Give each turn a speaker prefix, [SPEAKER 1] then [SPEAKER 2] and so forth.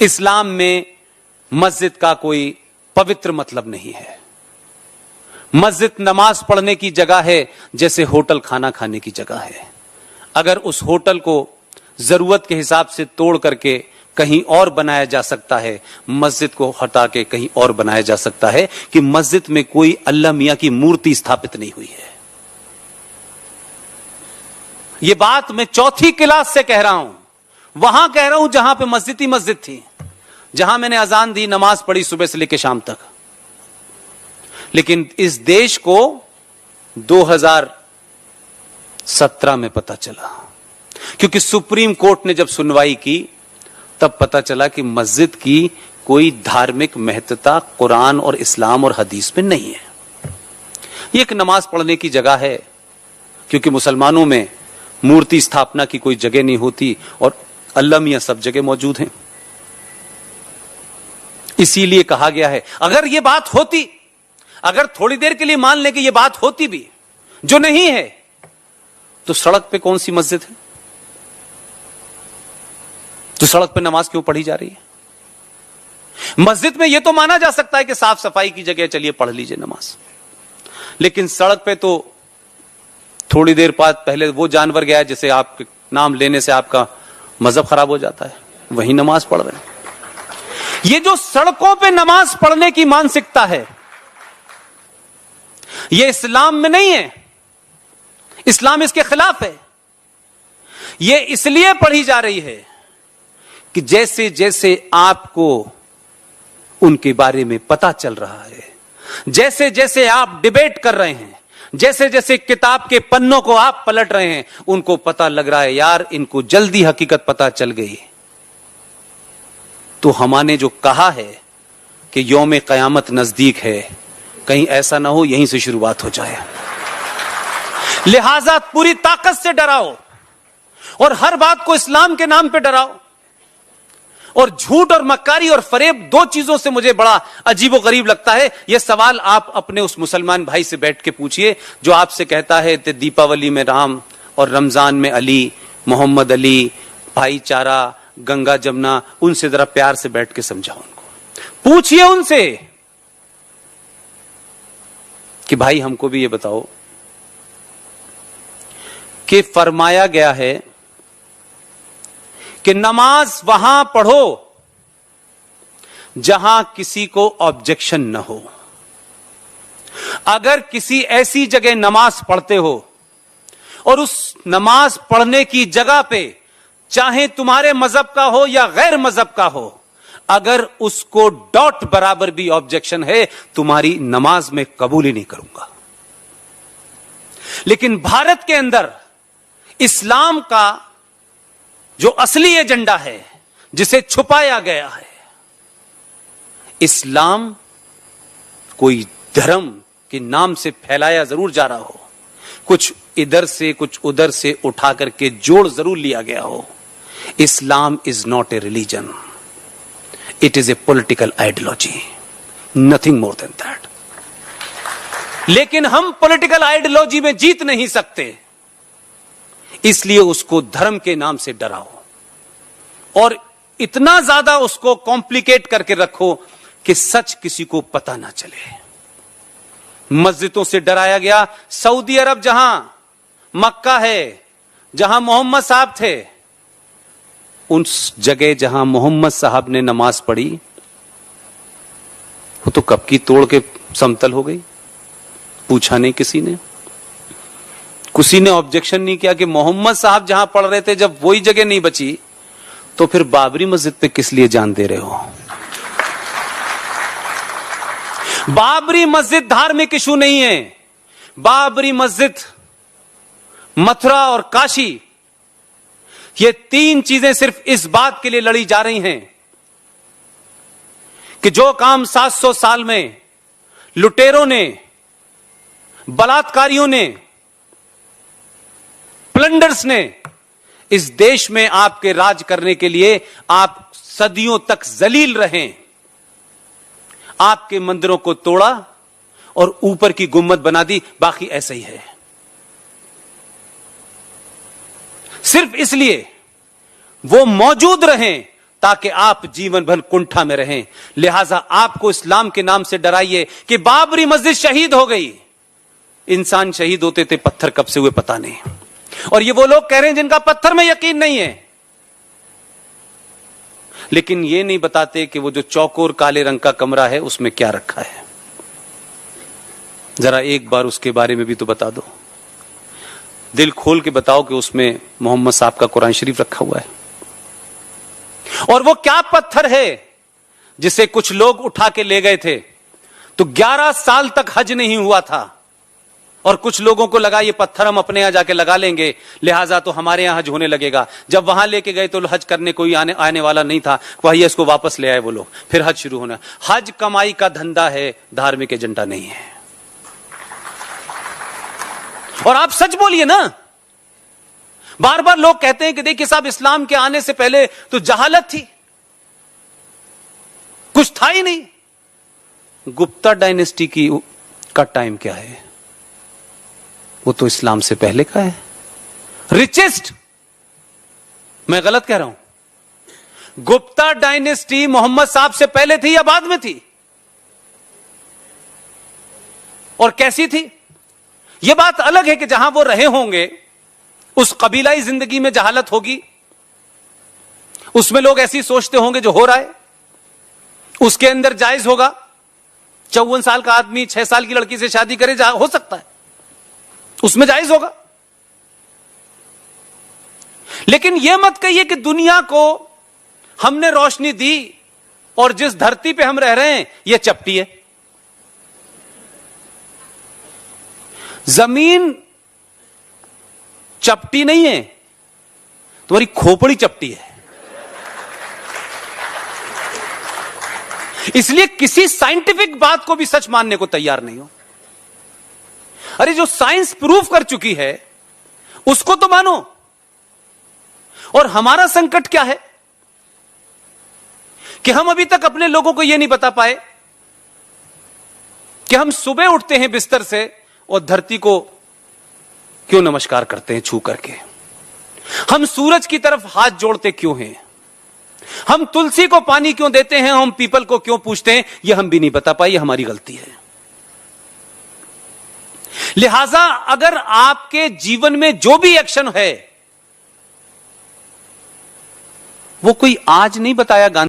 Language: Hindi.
[SPEAKER 1] इस्लाम में मस्जिद का कोई पवित्र मतलब नहीं है। मस्जिद नमाज पढ़ने की जगह है, जैसे होटल खाना खाने की जगह है। अगर उस होटल को जरूरत के हिसाब से तोड़ करके कहीं और बनाया जा सकता है, मस्जिद को हटा के कहीं और बनाया जा सकता है, कि मस्जिद में कोई अल्लाह मियां की मूर्ति स्थापित नहीं हुई है। यह बात मैं चौथी क्लास से कह रहा हूं, वहां कह रहा हूं जहां पे मस्जिद ही मस्जिद थी, जहां मैंने अजान दी, नमाज पढ़ी सुबह से लेकर शाम तक। लेकिन इस देश को 2017 में पता चला, क्योंकि सुप्रीम कोर्ट ने जब सुनवाई की तब पता चला कि मस्जिद की कोई धार्मिक महत्ता कुरान और इस्लाम और हदीस में नहीं है। ये एक नमाज पढ़ने की जगह है, क्योंकि मुसलमानों में मूर्ति स्थापना की कोई जगह नहीं होती और अल्लाह मियां सब जगह मौजूद हैं। इसीलिए कहा गया है, अगर ये बात होती, अगर थोड़ी देर के लिए मान लें कि ये बात होती भी, जो नहीं है, तो सड़क पे कौन सी मस्जिद है? तो सड़क पे नमाज क्यों पढ़ी जा रही है? मस्जिद में यह तो माना जा सकता है कि साफ सफाई की जगह, चलिए पढ़ लीजिए नमाज, लेकिन सड़क पे तो थोड़ी देर बाद पहले वो जानवर गया जैसे आपके नाम लेने से आपका मजहब खराब हो जाता है, वही नमाज पढ़ रहे हैं। ये जो सड़कों पे नमाज पढ़ने की मानसिकता है, ये इस्लाम में नहीं है, इस्लाम इसके खिलाफ है। ये इसलिए पढ़ी जा रही है कि जैसे जैसे आपको उनके बारे में पता चल रहा है, जैसे जैसे आप डिबेट कर रहे हैं, जैसे जैसे किताब के पन्नों को आप पलट रहे हैं, उनको पता लग रहा है यार इनको जल्दी हकीकत पता चल गई। तो हमने जो कहा है कि यौम क़यामत नजदीक है, कहीं ऐसा ना हो यहीं से शुरुआत हो जाए। लिहाजा पूरी ताकत से डराओ और हर बात को इस्लाम के नाम पे डराओ। और झूठ और मक्कारी और फरेब, दो चीजों से मुझे बड़ा अजीबो गरीब लगता है। यह सवाल आप अपने उस मुसलमान भाई से बैठ के पूछिए जो आपसे कहता है कि दीपावली में राम और रमजान में अली, मोहम्मद अली, भाईचारा, गंगा जमुना, उनसे जरा प्यार से बैठ के समझाओ उनको। पूछिए उनसे कि भाई हमको भी ये बताओ कि फरमाया गया है कि नमाज वहां पढ़ो जहां किसी को ऑब्जेक्शन न हो। अगर किसी ऐसी जगह नमाज पढ़ते हो और उस नमाज पढ़ने की जगह पे चाहे तुम्हारे मजहब का हो या गैर मजहब का हो, अगर उसको डॉट बराबर भी ऑब्जेक्शन है, तुम्हारी नमाज में कबूल ही नहीं करूंगा। लेकिन भारत के अंदर इस्लाम का जो असली एजेंडा है, जिसे छुपाया गया है, इस्लाम कोई धर्म के नाम से फैलाया जरूर जा रहा हो, कुछ इधर से कुछ उधर से उठा करके जोड़ जरूर लिया गया हो। Islam is not a religion, it is a political ideology, nothing more than that. लेकिन हम पॉलिटिकल आइडियोलॉजी में जीत नहीं सकते, इसलिए उसको धर्म के नाम से डराओ और इतना ज्यादा उसको कॉम्प्लिकेट करके रखो कि सच किसी को पता ना चले। मस्जिदों से डराया गया। सऊदी अरब जहां मक्का है, जहां मोहम्मद साहब थे, उस जगह जहां मोहम्मद साहब ने नमाज पढ़ी वो तो कब की तोड़ के समतल हो गई। पूछा नहीं किसी ने, किसी ने ऑब्जेक्शन नहीं किया कि मोहम्मद साहब जहां पढ़ रहे थे, जब वही जगह नहीं बची तो फिर बाबरी मस्जिद पे किस लिए जान दे रहे हो? बाबरी मस्जिद धार्मिक इशू नहीं है। बाबरी मस्जिद, मथुरा और काशी, ये तीन चीजें सिर्फ इस बात के लिए लड़ी जा रही हैं कि जो काम 700 साल में लुटेरों ने, बलात्कारियों ने, प्लंडर्स ने इस देश में आपके राज करने के लिए आप सदियों तक जलील रहे, आपके मंदिरों को तोड़ा और ऊपर की गुम्मद बना दी, बाकी ऐसा ही है। सिर्फ इसलिए वो मौजूद रहें ताकि आप जीवन भर कुंठा में रहें। लिहाजा आपको इस्लाम के नाम से डराइए कि बाबरी मस्जिद शहीद हो गई। इंसान शहीद होते थे, पत्थर कब से हुए पता नहीं। और ये वो लोग कह रहे हैं जिनका पत्थर में यकीन नहीं है, लेकिन ये नहीं बताते कि वो जो चौकोर काले रंग का कमरा है उसमें क्या रखा है। जरा एक बार उसके बारे में भी तो बता दो। दिल खोल के बताओ कि उसमें मोहम्मद साहब का कुरान शरीफ रखा हुआ है। और वो क्या पत्थर है जिसे कुछ लोग उठा के ले गए थे, तो 11 साल तक हज नहीं हुआ था, और कुछ लोगों को लगा ये पत्थर हम अपने यहां जाके लगा लेंगे, लिहाजा तो हमारे यहां हज होने लगेगा। जब वहां लेके गए तो हज करने कोई आने वाला नहीं था, वही इसको वापस ले आए वो लोग, फिर हज शुरू होना। हज कमाई का धंधा है, धार्मिक एजेंडा नहीं है। और आप सच बोलिए ना। बार बार लोग कहते हैं कि देखिए साहब, इस्लाम के आने से पहले तो जहालत थी, कुछ था ही नहीं। गुप्ता डायनेस्टी का टाइम क्या है? वो तो इस्लाम से पहले का है। रिचेस्ट, मैं गलत कह रहा हूं? गुप्ता डायनेस्टी मोहम्मद साहब से पहले थी या बाद में थी? और कैसी थी? यह बात अलग है कि जहां वो रहे होंगे उस कबीलाई जिंदगी में जहालत होगी, उसमें लोग ऐसी सोचते होंगे जो हो रहा है, उसके अंदर जायज होगा। 54 साल का आदमी 6 साल की लड़की से शादी करे, हो सकता है, उसमें जायज होगा। लेकिन यह मत कहिए कि दुनिया को हमने रोशनी दी और जिस धरती पे हम रह रहे हैं यह चपटी है। जमीन चपटी नहीं है, तुम्हारी खोपड़ी चपटी है। इसलिए किसी साइंटिफिक बात को भी सच मानने को तैयार नहीं हो। अरे जो साइंस प्रूव कर चुकी है उसको तो मानो। और हमारा संकट क्या है कि हम अभी तक अपने लोगों को यह नहीं बता पाए कि हम सुबह उठते हैं बिस्तर से और धरती को क्यों नमस्कार करते हैं छू करके, हम सूरज की तरफ हाथ जोड़ते क्यों हैं, हम तुलसी को पानी क्यों देते हैं, हम पीपल को क्यों पूछते हैं, यह हम भी नहीं बता पाए। यह हमारी गलती है। लिहाजा अगर आपके जीवन में जो भी एक्शन है वो कोई आज नहीं बताया गांधी